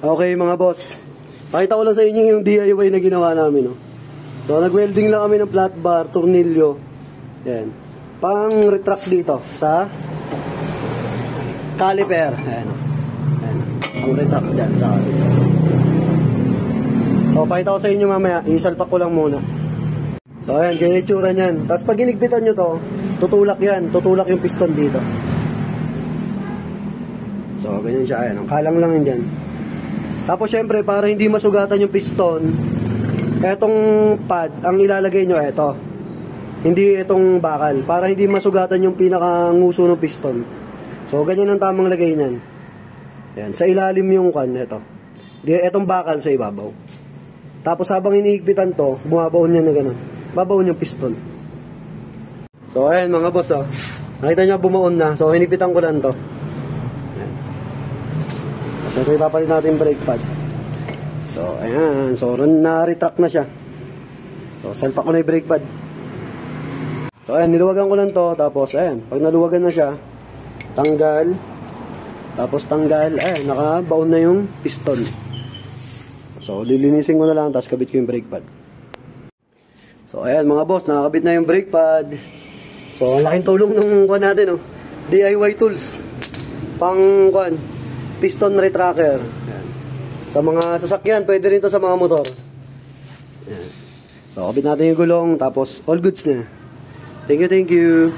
Okay mga boss, pakita ko lang sa inyo yung DIY na ginawa namin. No? So nag-welding lang kami ng flat bar, tornilyo. Yan. Pang retract dito sa caliper. Ayan. Ayan. Pang retract dyan sa caliper. So pakita ko sa inyo mamaya, isalpak ko lang muna. So ayan, ganyan yung tsura nyan. Tapos pag inigpitan nyo to, tutulak yan, tutulak yung piston dito. So ganyan siya, ayan, ang kalang lang yun dyan. Tapos syempre, para hindi masugatan yung piston, etong pad, ang ilalagay nyo, eto. Hindi itong bakal, para hindi masugatan yung pinakanguso ng piston. So, ganyan ang tamang lagay nyan. Yan, sa ilalim yung kan, eto. Etong bakal sa ibabaw. Tapos habang iniigpitan to, bumabaon nyo na gano'n. Babaon yung piston. So, ayan mga boss, oh. Nakita nyo bumaon na. So, hinipitan ko lang to. So, ito ipapalit natin yung brake pad. So, ayan. So, na-retract na siya. So, salpak ko na yung brake pad. So, ayan. Niluwagan ko lang to. Tapos, ayan. Pag naluwagan na siya, tanggal. Tapos, tanggal. Ayan. Nakabaon na yung piston. So, lilinisin ko na lang. Tapos, kabit ko yung brake pad. So, ayan mga boss. Nakakabit na yung brake pad. So, ang laking tulong ng kuwan natin, oh. DIY tools. Pang, kuwan, piston retracker. Ayan. Sa mga sasakyan, pwede rin to sa mga motor. Ayan. So, kapit natin yung gulong, tapos all goods na. Thank you, thank you.